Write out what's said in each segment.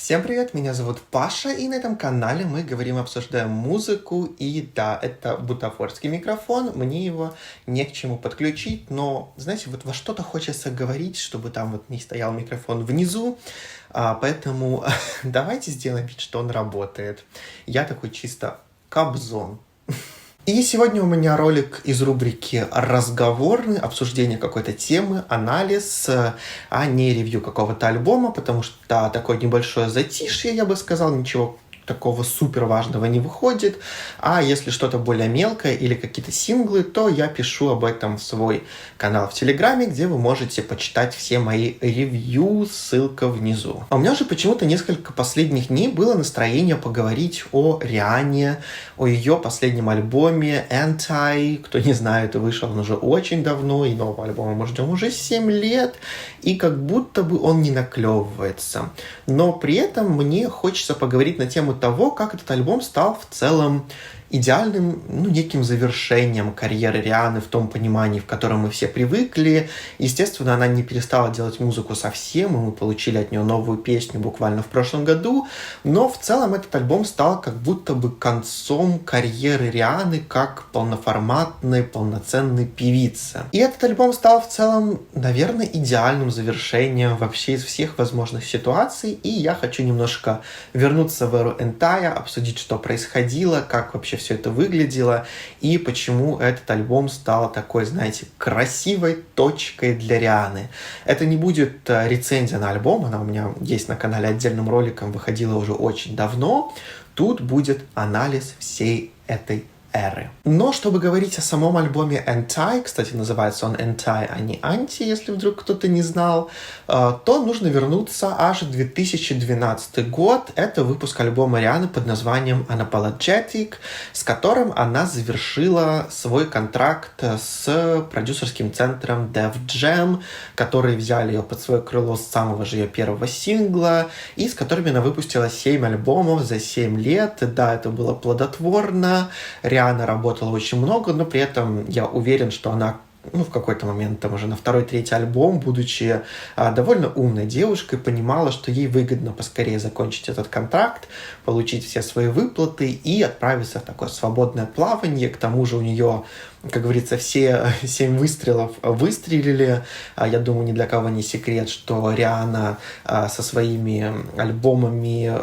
Всем привет, меня зовут Паша, и на этом канале мы говорим, обсуждаем музыку, и да, это бутафорский микрофон, мне его не к чему подключить, но, знаете, вот во что-то хочется говорить, чтобы там вот не стоял микрофон внизу, поэтому давайте сделаем вид, что он работает. Я такой чисто Кобзон. И сегодня у меня ролик из рубрики «Разговорный», обсуждение какой-то темы, анализ, а не ревью какого-то альбома, потому что такое небольшое затишье, я бы сказал, ничего такого супер важного не выходит, а если что-то более мелкое или какие-то синглы, то я пишу об этом в свой канал в Телеграме, где вы можете почитать все мои ревью, ссылка внизу. А у меня же почему-то несколько последних дней было настроение поговорить о Риане, о ее последнем альбоме Anti. Кто не знает, вышел он уже очень давно, и нового альбома мы ждем уже 7 лет, и как будто бы он не наклевывается. Но при этом мне хочется поговорить на тему того, как этот альбом стал в целом идеальным, неким завершением карьеры Рианы в том понимании, в котором мы все привыкли. Естественно, она не перестала делать музыку совсем, и мы получили от нее новую песню буквально в прошлом году, но в целом этот альбом стал как будто бы концом карьеры Рианы как полноформатной, полноценной певицы. И этот альбом стал в целом, наверное, идеальным завершением вообще из всех возможных ситуаций, и я хочу немножко вернуться в эру Энтая, обсудить, что происходило, как вообще все это выглядело и почему этот альбом стал такой, знаете, красивой точкой для Рианы. Это не будет рецензия на альбом, она у меня есть на канале отдельным роликом, выходила уже очень давно. Тут будет анализ всей этой эры. Но чтобы говорить о самом альбоме Anti, кстати, называется он Anti, а не Anti, если вдруг кто-то не знал, то нужно вернуться аж в 2012 год. Это выпуск альбома Рианы под названием Unapologetic, с которым она завершила свой контракт с продюсерским центром Def Jam, которые взяли ее под свое крыло с самого же ее первого сингла, и с которыми она выпустила 7 альбомов за 7 лет. Да, это было плодотворно, Риана работала очень много, но при этом я уверен, что она в какой-то момент, там уже на второй-третий альбом, будучи довольно умной девушкой, понимала, что ей выгодно поскорее закончить этот контракт, получить все свои выплаты и отправиться в такое свободное плавание. К тому же у нее, как говорится, все 7 выстрелов выстрелили. Я думаю, ни для кого не секрет, что Риана со своими альбомами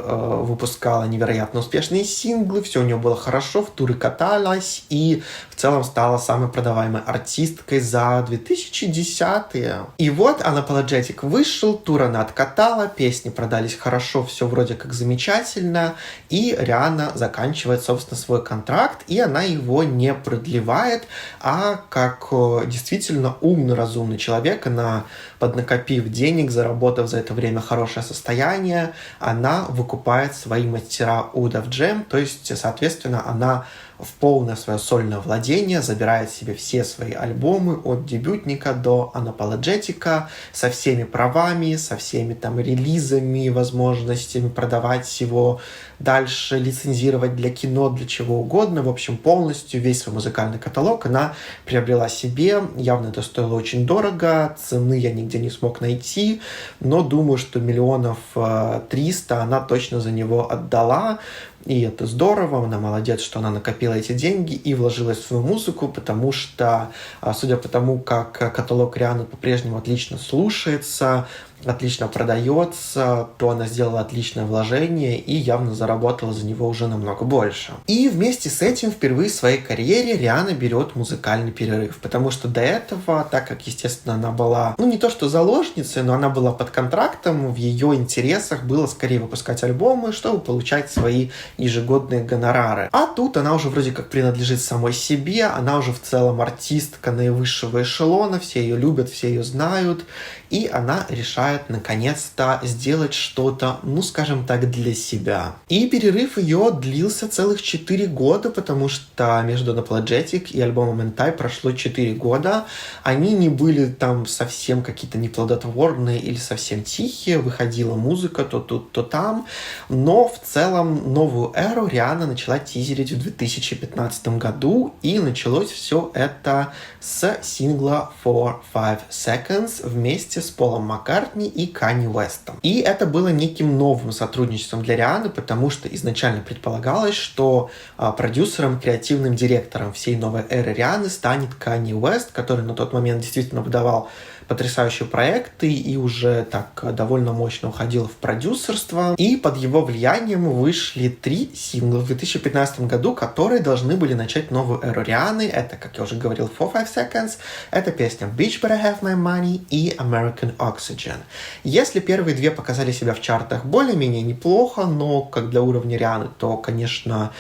выпускала невероятно успешные синглы, все у нее было хорошо, в туры каталась и в целом стала самой продаваемой артисткой за 2010-е. И вот Unapologetic вышел, тур она откатала, песни продались хорошо, все вроде как замечательно, и Риана заканчивает, собственно, свой контракт, и она его не продлевает, а как действительно умный, разумный человек, она, поднакопив денег, заработав за это время хорошее состояние, она выкупает свои мастера у Def Jam, то есть, соответственно, она в полное свое сольное владение забирает себе все свои альбомы от дебютника до Unapologetic со всеми правами, со всеми там релизами, возможностями продавать его дальше, лицензировать для кино, для чего угодно. В общем, полностью весь свой музыкальный каталог она приобрела себе. Явно это стоило очень дорого, цены я нигде не смог найти, но думаю, что 300 000 она точно за него отдала. И это здорово, она молодец, что она накопила эти деньги и вложилась в свою музыку, потому что, судя по тому, как каталог Рианы по-прежнему отлично слушается, отлично продается, то она сделала отличное вложение и явно заработала за него уже намного больше. И вместе с этим впервые в своей карьере Риана берет музыкальный перерыв, потому что до этого, так как, естественно, она была, не то что заложницей, но она была под контрактом, в ее интересах было скорее выпускать альбомы, чтобы получать свои ежегодные гонорары. А тут она уже вроде как принадлежит самой себе, она уже в целом артистка наивысшего эшелона, все ее любят, все ее знают, и она решает наконец-то сделать что-то, скажем так, для себя. И перерыв ее длился целых 4 года, потому что между Unapologetic и альбомом Anti прошло 4 года. Они не были там совсем какие-то неплодотворные или совсем тихие, выходила музыка то тут, то там, но в целом новую эру Риана начала тизерить в 2015 году, и началось все это с сингла For 5 Seconds вместе с Полом Маккартни и Канье Уэстом. И это было неким новым сотрудничеством для Рианы, потому что изначально предполагалось, что продюсером, креативным директором всей новой эры Рианы станет Канье Уэст, который на тот момент действительно выдавал потрясающие проекты и уже так довольно мощно уходил в продюсерство. И под его влиянием вышли 3 сингла в 2015 году, которые должны были начать новую эру Рианы. Это, как я уже говорил, 4-5 Seconds, это песня Bitch Better Have My Money и American Oxygen. Если первые 2 показали себя в чартах более-менее неплохо, но как для уровня Рианы, то, конечно,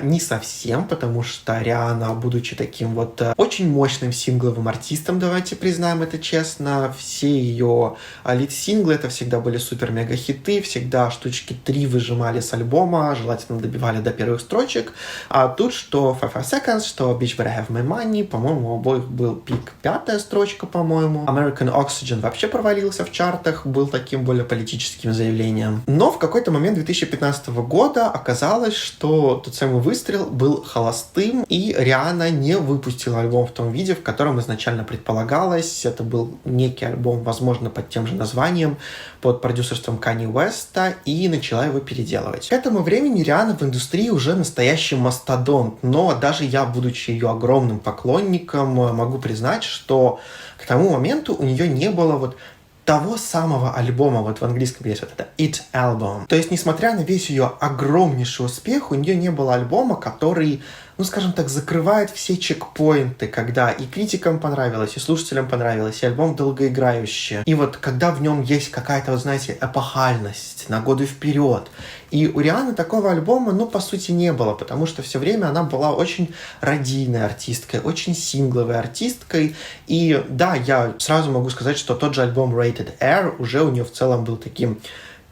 не совсем, потому что Риана, будучи таким вот очень мощным сингловым артистом, давайте признаем это честно, все ее лид-синглы это всегда были супер-мега-хиты, всегда штучки 3 выжимали с альбома, желательно добивали до первых строчек. А тут что 5-5 Seconds, что Bitch Better Have My Money, по-моему, у обоих был пик 5-я строчка, по-моему. American Oxygen вообще провалился в чартах, был таким более политическим заявлением. Но в какой-то момент 2015 года оказалось, что тот самый выстрел был холостым, и Риана не выпустила альбом в том виде, в котором изначально предполагалось. Это был некий альбом, возможно, под тем же названием, под продюсерством Канье Уэста, и начала его переделывать. К этому времени Риана в индустрии уже настоящий мастодонт, но даже я, будучи ее огромным поклонником, могу признать, что к тому моменту у нее не было вот того самого альбома, вот в английском есть вот это It Album. То есть, несмотря на весь ее огромнейший успех, у нее не было альбома, который, ну, скажем так, закрывает все чекпоинты, когда и критикам понравилось, и слушателям понравилось, и альбом долгоиграющий. И вот когда в нем есть какая-то, вот знаете, эпохальность на годы вперед. И у Рианы такого альбома, ну, по сути, не было, потому что все время она была очень радийной артисткой, очень сингловой артисткой. И да, я сразу могу сказать, что тот же альбом Rated R уже у нее в целом был таким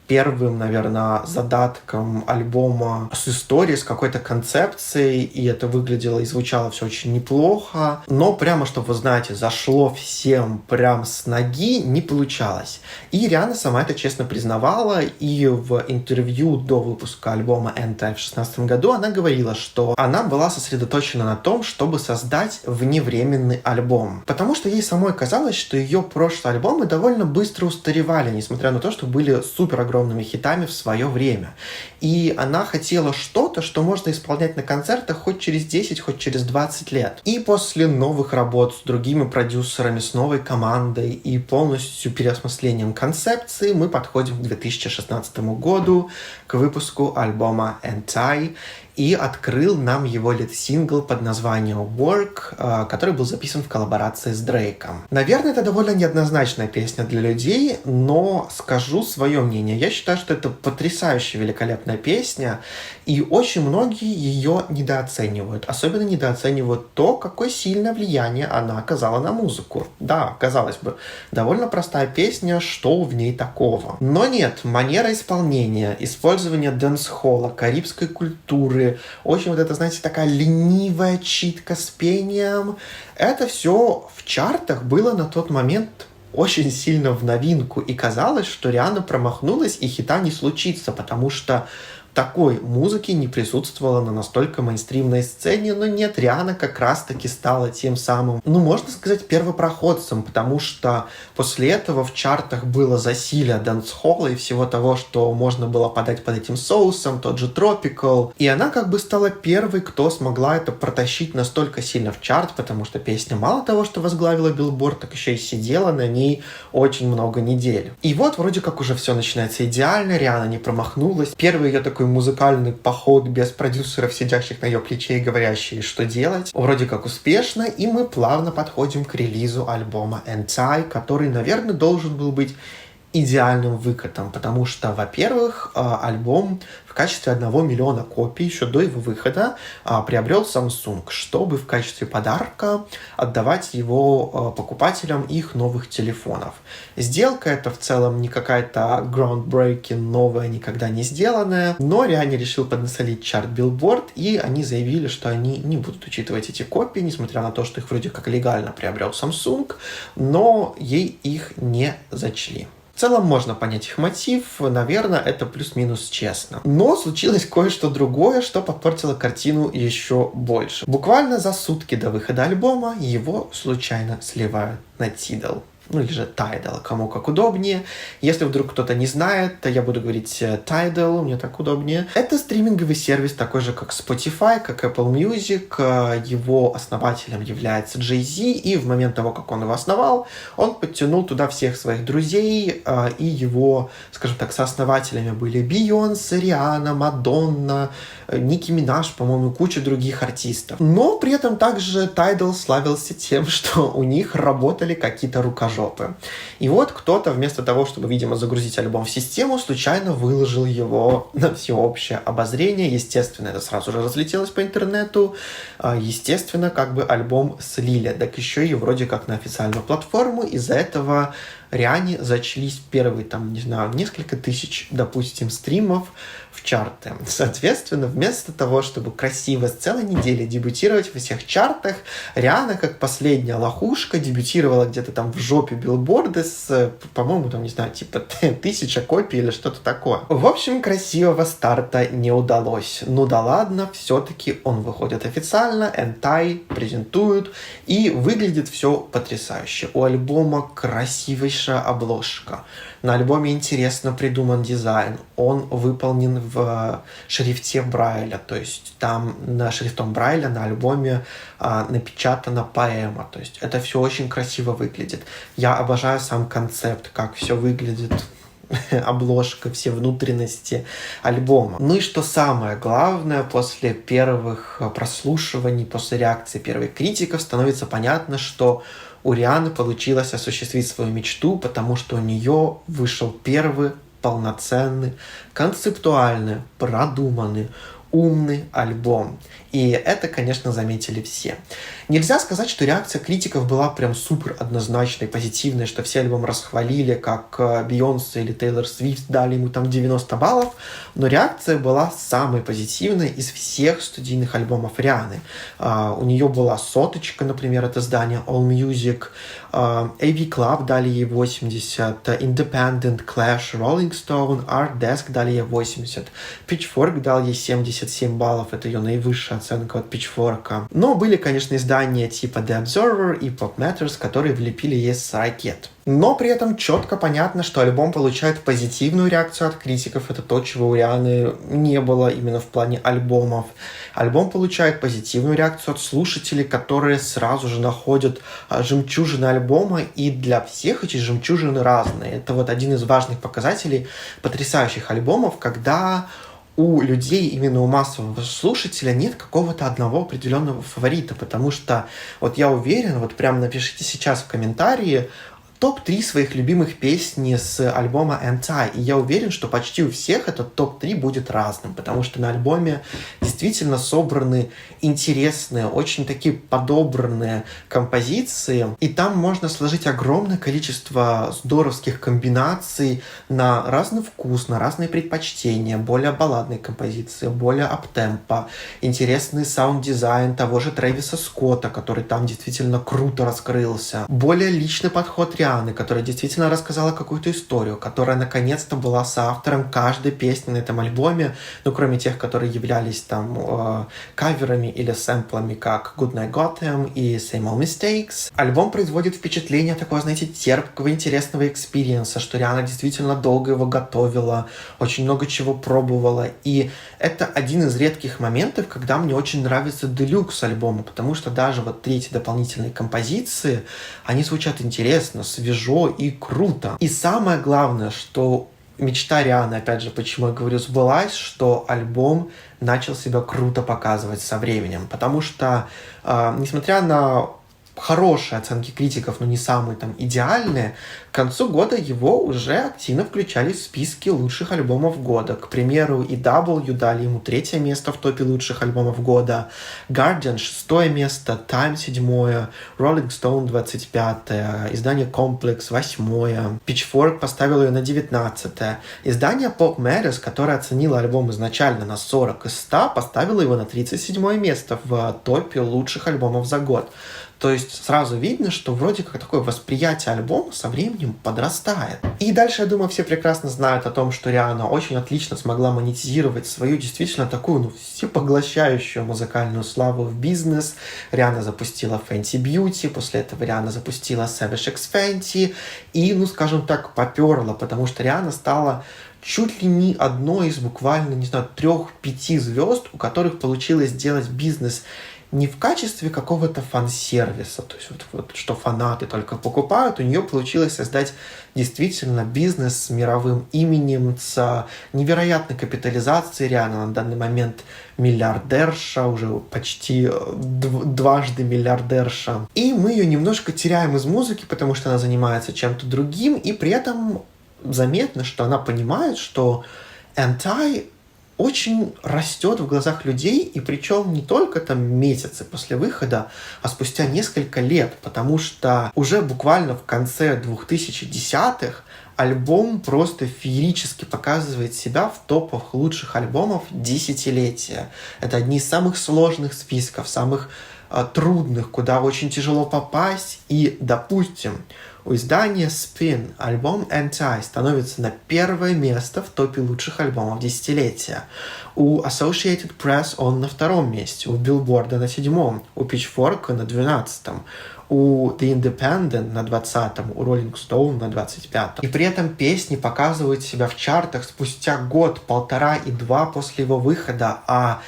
первым, наверное, задатком альбома с историей, с какой-то концепцией, и это выглядело и звучало все очень неплохо, но прямо, чтобы, вы знаете, зашло всем прям с ноги, не получалось. И Риана сама это честно признавала, и в интервью до выпуска альбома Anti в 2016 году она говорила, что она была сосредоточена на том, чтобы создать вневременный альбом, потому что ей самой казалось, что ее прошлые альбомы довольно быстро устаревали, несмотря на то, что были супер огромными хитами в свое время. И она хотела что-то, что можно исполнять на концертах хоть через 10, хоть через 20 лет. И после новых работ с другими продюсерами, с новой командой и полностью переосмыслением концепции мы подходим к 2016 году, к выпуску альбома Anti. И открыл нам его лид-сингл под названием Work, который был записан в коллаборации с Дрейком. Наверное, это довольно неоднозначная песня для людей, но скажу свое мнение. Я считаю, что это потрясающе великолепная песня, и очень многие ее недооценивают. Особенно недооценивают то, какое сильное влияние она оказала на музыку. Да, казалось бы, довольно простая песня, что в ней такого. Но нет, манера исполнения, использование дэнс-холла, карибской культуры, очень вот это, знаете, такая ленивая читка с пением. Это все в чартах было на тот момент очень сильно в новинку. И казалось, что Риана промахнулась и хита не случится, потому что такой музыки не присутствовало на настолько мейнстримной сцене, но нет, Риана как раз-таки стала тем самым, ну, можно сказать, первопроходцем, потому что после этого в чартах было засилие дэнс-холла и всего того, что можно было подать под этим соусом, тот же Tropical, и она как бы стала первой, кто смогла это протащить настолько сильно в чарт, потому что песня мало того, что возглавила Billboard, так еще и сидела на ней очень много недель. И вот вроде как уже все начинается идеально, Риана не промахнулась, первый ее такой музыкальный поход без продюсеров, сидящих на ее плече и говорящие, что делать. Вроде как успешно, и мы плавно подходим к релизу альбома Anti, который, наверное, должен был быть идеальным выкатом, потому что, во-первых, альбом в качестве 1 миллиона копий еще до его выхода приобрел Samsung, чтобы в качестве подарка отдавать его покупателям их новых телефонов. Сделка эта в целом не какая-то groundbreaking, новая, никогда не сделанная, но Риане решил поднасолить чарт Billboard, и они заявили, что они не будут учитывать эти копии, несмотря на то, что их вроде как легально приобрел Samsung, но ей их не зачли. В целом можно понять их мотив, наверное, это плюс-минус честно. Но случилось кое-что другое, что подпортило картину еще больше. Буквально за сутки до выхода альбома его случайно сливают на Tidal. ну или же Tidal, кому как удобнее. Если вдруг кто-то не знает, то я буду говорить Tidal, мне так удобнее. Это стриминговый сервис, такой же как Spotify, как Apple Music. Его основателем является Jay-Z, и в момент того, как он его основал, он подтянул туда всех своих друзей, и его, скажем так, сооснователями были Бейонсе, Риhanna, Мадонна, Ники Минаж, по-моему, куча других артистов. Но при этом также Tidal славился тем, что у них работали какие-то рукожопы. И вот кто-то вместо того, чтобы, видимо, загрузить альбом в систему, случайно выложил его на всеобщее обозрение. Естественно, это сразу же разлетелось по интернету. Естественно, как бы альбом слили. Так еще и вроде как на официальную платформу. Из-за этого Риане зачлись первые, там, не знаю, несколько тысяч, допустим, стримов в чарты. Соответственно, вместо того, чтобы красиво с целой недели дебютировать во всех чартах, Риана, как последняя лохушка, дебютировала где-то там в жопе билборда с, по-моему, там, не знаю, типа 1000 копий или что-то такое. В общем, красивого старта не удалось. Ну да ладно, все-таки он выходит официально, Энтай презентуют, и выглядит все потрясающе. У альбома красивейшая обложка. На альбоме интересно придуман дизайн. Он выполнен в шрифте Брайля. То есть там шрифтом Брайля на альбоме напечатана поэма. То есть это все очень красиво выглядит. Я обожаю сам концепт, как все выглядит. Обложка, все внутренности альбома. Ну и что самое главное, после первых прослушиваний, после реакции первых критиков становится понятно, что у Рианы получилось осуществить свою мечту, потому что у нее вышел первый полноценный, концептуальный, продуманный, умный альбом. И это, конечно, заметили все. Нельзя сказать, что реакция критиков была прям супер однозначной, позитивной, что все альбом расхвалили, как Бейонсе или Тейлор Свифт дали ему там 90 баллов, но реакция была самой позитивной из всех студийных альбомов Рианы. У нее была 100, например, от издания All Music, AV Club дали ей 80, Independent, Clash, Rolling Stone, Art Desk дали ей 80, Pitchfork дал ей 77 баллов, это ее наивысшая оценка от Pitchfork. Но были, конечно, издания типа The Observer и Pop Matters, которые влепили ей с ракет. Но при этом четко понятно, что альбом получает позитивную реакцию от критиков. Это то, чего у Рианы не было именно в плане альбомов. Альбом получает позитивную реакцию от слушателей, которые сразу же находят жемчужины альбома, и для всех эти жемчужины разные. Это вот один из важных показателей потрясающих альбомов, когда у людей, именно у массового слушателя, нет какого-то одного определенного фаворита, потому что, вот я уверен, вот прям напишите сейчас в комментарии топ-3 своих любимых песни с альбома Энтай, и я уверен, что почти у всех этот топ-3 будет разным, потому что на альбоме действительно собраны интересные, очень такие подобранные композиции, и там можно сложить огромное количество здоровских комбинаций на разный вкус, на разные предпочтения, более балладные композиции, более аптемпо, интересный саунд-дизайн того же Трэвиса Скотта, который там действительно круто раскрылся, более личный подход Рианы, которая действительно рассказала какую-то историю, которая наконец-то была соавтором каждой песни на этом альбоме, ну, кроме тех, которые являлись там каверами или сэмплами, как Good Night Gotham и Same Old Mistakes. Альбом производит впечатление такого, знаете, терпкого, интересного экспириенса, что Риана действительно долго его готовила, очень много чего пробовала, и это один из редких моментов, когда мне очень нравится делюкс альбома, потому что даже вот эти дополнительные композиции, они звучат интересно, свежо и круто. И самое главное, что мечта Рианы, опять же, почему я говорю, сбылась, что альбом начал себя круто показывать со временем. Потому что, несмотря на хорошие оценки критиков, но не самые там идеальные, к концу года его уже активно включали в списки лучших альбомов года. К примеру, EW дали ему 3 место в топе лучших альбомов года, Guardian 6 место, Time 7, Rolling Stone 25, издание Complex 8, Pitchfork поставил ее на 19. Издание Pop Matters, которое оценило альбом изначально на 40 из 100, поставило его на 37 место в топе лучших альбомов за год. То есть сразу видно, что вроде как такое восприятие альбома со временем подрастает. И дальше, я думаю, все прекрасно знают о том, что Риhanna очень отлично смогла монетизировать свою действительно такую, всепоглощающую музыкальную славу в бизнес. Риhanna запустила Fenty Beauty, после этого Риhanna запустила Savage X Fenty и, скажем так, поперла, потому что Риhanna стала чуть ли не одной из буквально, 3-5 звезд, у которых получилось сделать бизнес не в качестве какого-то фан-сервиса, то есть что фанаты только покупают, у нее получилось создать действительно бизнес с мировым именем, с невероятной капитализацией. Риhanna на данный момент миллиардерша, уже почти дважды миллиардерша. И мы ее немножко теряем из музыки, потому что она занимается чем-то другим, и при этом заметно, что она понимает, что Энтай очень растет в глазах людей, и причем не только месяцы после выхода, а спустя несколько лет, потому что уже буквально в конце 2010-х альбом просто феерически показывает себя в топах лучших альбомов десятилетия. Это одни из самых сложных списков, самых трудных, куда очень тяжело попасть. И, допустим, у издания Spin альбом Энтай становится на первое место в топе лучших альбомов десятилетия. У Associated Press он на 2-м месте, у Billboard на 7-м, у Pitchfork на 12-м, у The Independent на 20-м, у Rolling Stone на 25-м. И при этом песни показывают себя в чартах спустя год, 1,5 и 2 после его выхода,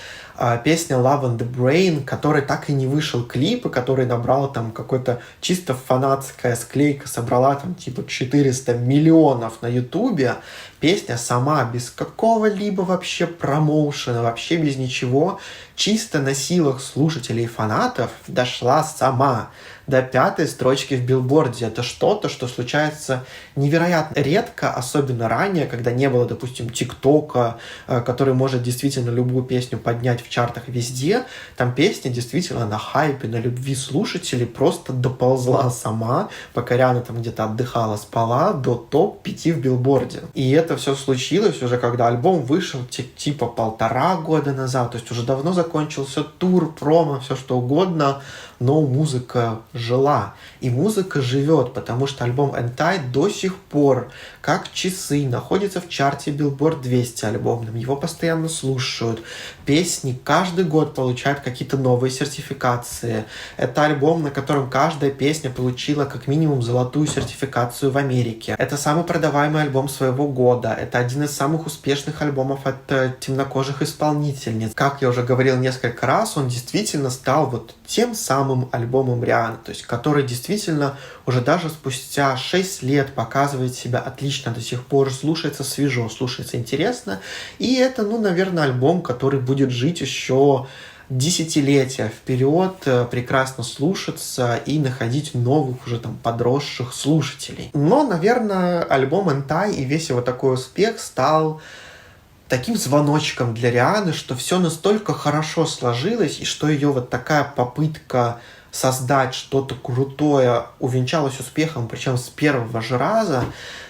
песня Love on the Brain, который так и не вышел клип, и который набрал какой-то чисто фанатская склейка, собрала 400 миллионов на Ютубе. Песня сама, без какого-либо вообще промоушена, вообще без ничего, чисто на силах слушателей и фанатов дошла сама до 5-й строчки в Билборде. Это что-то, что случается невероятно редко, особенно ранее, когда не было, допустим, ТикТока, который может действительно любую песню поднять в чартах везде. Там песня действительно на хайпе, на любви слушателей просто доползла сама, пока Риhanna где-то отдыхала, спала, до топ-5 в Билборде. И это все случилось уже, когда альбом вышел типа 1,5 года назад, то есть уже давно закончился тур, промо, все что угодно, но музыка жила. И музыка живет, потому что альбом Энтай до сих пор, как часы, находится в чарте Billboard 200 альбомном. Его постоянно слушают. Песни каждый год получают какие-то новые сертификации. Это альбом, на котором каждая песня получила как минимум золотую сертификацию в Америке. Это самый продаваемый альбом своего года. Это один из самых успешных альбомов от темнокожих исполнительниц. Как я уже говорил несколько раз, он действительно стал тем самым альбомом Риhanna, то есть который действительно уже даже спустя 6 лет показывает себя отлично до сих пор, слушается свежо, слушается интересно. И это, наверное, альбом, который будет жить еще десятилетия вперед, прекрасно слушаться и находить новых уже подросших слушателей. Но, наверное, альбом Энтай и весь его такой успех стал таким звоночком для Риhanны, что все настолько хорошо сложилось, и что ее такая попытка создать что-то крутое увенчалась успехом, причем с первого же раза.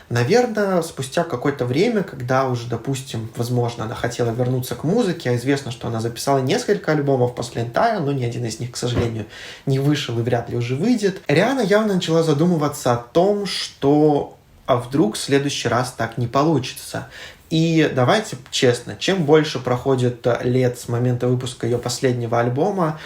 Наверное, спустя какое-то время, когда уже, допустим, возможно, она хотела вернуться к музыке, а известно, что она записала несколько альбомов после Энтая, но ни один из них, к сожалению, не вышел и вряд ли уже выйдет, Риhanna явно начала задумываться о том, что вдруг в следующий раз так не получится. И давайте честно, чем больше проходит лет с момента выпуска ее последнего альбома,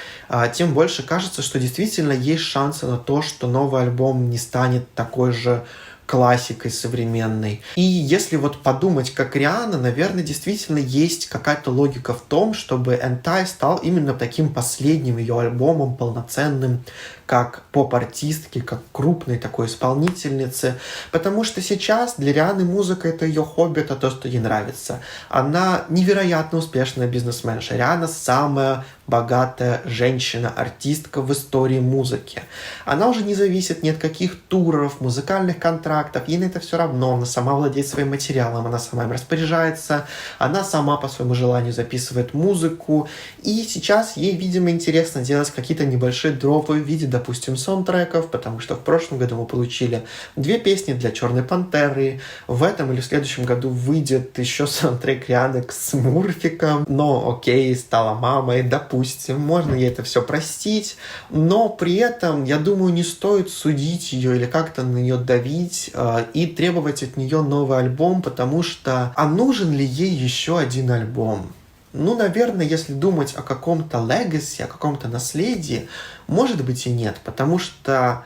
тем больше кажется, что действительно есть шансы на то, что новый альбом не станет такой же классикой современной. И если подумать как Риhanna, наверное, действительно есть какая-то логика в том, чтобы Энтай стал именно таким последним ее альбомом, полноценным, как поп-артистки, как крупной такой исполнительницы. Потому что сейчас для Риhanны музыка — это ее хобби, это то, что ей нравится. Она невероятно успешная бизнесменша. Риhanna самая богатая женщина, артистка в истории музыки. Она уже не зависит ни от каких туров, музыкальных контрактов, ей на это все равно. Она сама владеет своим материалом, она сама им распоряжается, она сама по своему желанию записывает музыку. И сейчас ей, видимо, интересно делать какие-то небольшие дропы в виде, допустим, саундтреков, потому что в прошлом году мы получили 2 песни для «Черной пантеры». В этом или в следующем году выйдет еще саундтрек Риhanны к «Смурфикам». Но окей, стала мамой, допустим. допустим, можно ей это все простить, но при этом, я думаю, не стоит судить ее или как-то на нее давить и требовать от нее новый альбом, потому что, а нужен ли ей еще один альбом? Ну, наверное, если думать о каком-то legacy, о каком-то наследии, может быть и нет, потому что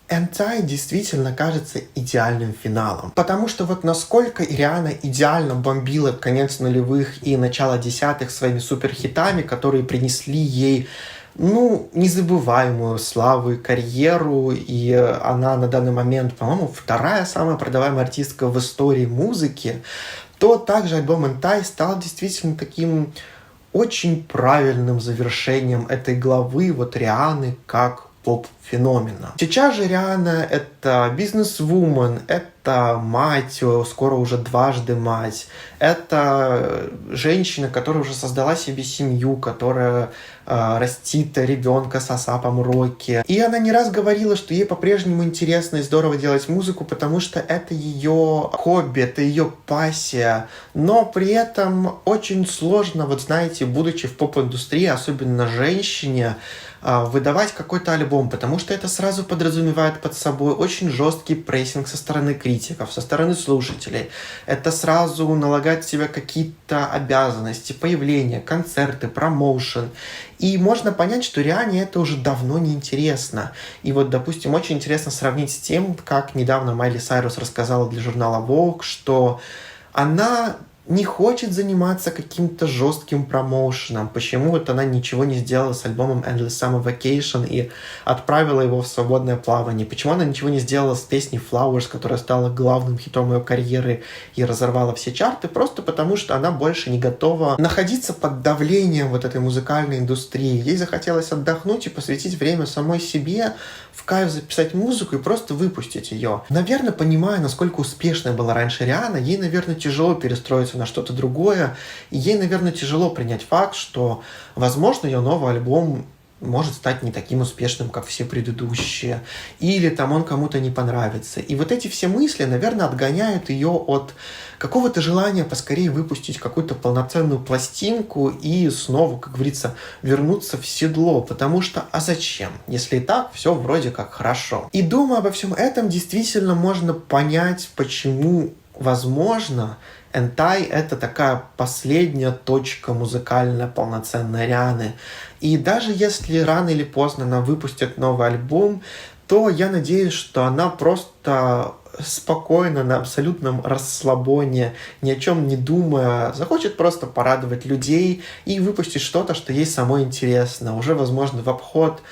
Энтай действительно кажется идеальным финалом. Потому что вот насколько Риhanna идеально бомбила конец нулевых и начало десятых своими суперхитами, которые принесли ей, ну, незабываемую славу и карьеру, и она на данный момент, по-моему, вторая самая продаваемая артистка в истории музыки, то также альбом Энтай стал действительно таким очень правильным завершением этой главы вот Рианны как поп-феномена. Сейчас же Риhanna — это бизнес-вумен, это мать, скоро уже дважды мать, это женщина, которая уже создала себе семью, которая растит ребенка с Асапом Роки. И она не раз говорила, что ей по-прежнему интересно и здорово делать музыку, потому что это ее хобби, это ее пассия. Но при этом очень сложно, вот знаете, будучи в поп-индустрии, особенно женщине, выдавать какой-то альбом, потому что это сразу подразумевает под собой очень жесткий прессинг со стороны критиков, со стороны слушателей. Это сразу налагает в себя какие-то обязанности, появления, концерты, промоушен. И можно понять, что Риане это уже давно не интересно. И вот, допустим, очень интересно сравнить с тем, как недавно Майли Сайрус рассказала для журнала Vogue, что она не хочет заниматься каким-то жестким промоушеном. Почему вот она ничего не сделала с альбомом Endless Summer Vacation и отправила его в свободное плавание? Почему она ничего не сделала с песней Flowers, которая стала главным хитом ее карьеры и разорвала все чарты? Просто потому, что она больше не готова находиться под давлением вот этой музыкальной индустрии. Ей захотелось отдохнуть и посвятить время самой себе, в кайф записать музыку и просто выпустить ее. Наверное, понимая, насколько успешной была раньше Риhanna, ей, наверное, тяжело перестроиться на что-то другое, и ей, наверное, тяжело принять факт, что, возможно, ее новый альбом может стать не таким успешным, как все предыдущие, или там он кому-то не понравится. И вот эти все мысли, наверное, отгоняют ее от какого-то желания поскорее выпустить какую-то полноценную пластинку и снова, как говорится, вернуться в седло. Потому что, а зачем, если и так все вроде как хорошо? И думая обо всем этом, действительно можно понять, почему, возможно, Энтай — это такая последняя точка музыкальная полноценной Рианны. И даже если рано или поздно она выпустит новый альбом, то я надеюсь, что она просто спокойно, на абсолютном расслабоне, ни о чем не думая, захочет просто порадовать людей и выпустить что-то, что ей самой интересно. Уже, возможно, в обход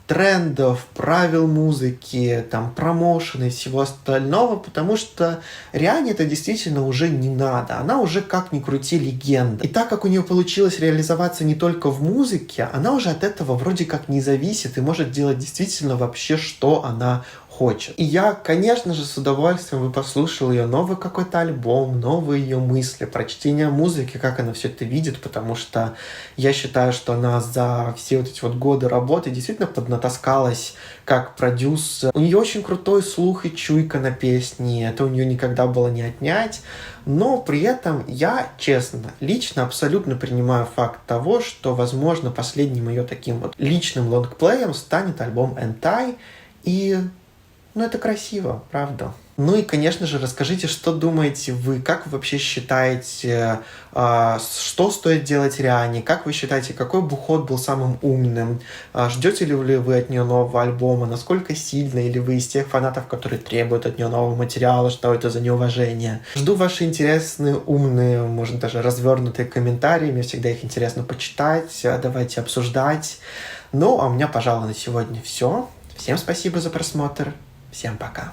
трендов, правил музыки, там, промоушена и всего остального, потому что Риане это действительно уже не надо. Она уже, как ни крути, легенда. И так как у нее получилось реализоваться не только в музыке, она уже от этого вроде как не зависит и может делать действительно вообще, что она хочет. И я, конечно же, с удовольствием бы послушал ее новый какой-то альбом, новые ее мысли, прочтение музыки, как она все это видит, потому что я считаю, что она за все вот эти вот годы работы действительно поднатаскалась как продюсер. У нее очень крутой слух и чуйка на песни, это у нее никогда было не отнять, но при этом я, честно, лично абсолютно принимаю факт того, что, возможно, последним ее таким вот личным лонгплеем станет альбом Энтай, и ну, это красиво, правда. Ну и, конечно же, расскажите, что думаете вы, как вы вообще считаете, что стоит делать Риане, как вы считаете, какой бы ход был самым умным, ждете ли вы от нее нового альбома, насколько сильно, или вы из тех фанатов, которые требуют от нее нового материала, что это за неуважение. Жду ваши интересные, умные, может даже развернутые комментарии, мне всегда их интересно почитать, давайте обсуждать. Ну, а у меня, пожалуй, на сегодня все. Всем спасибо за просмотр. Всем пока.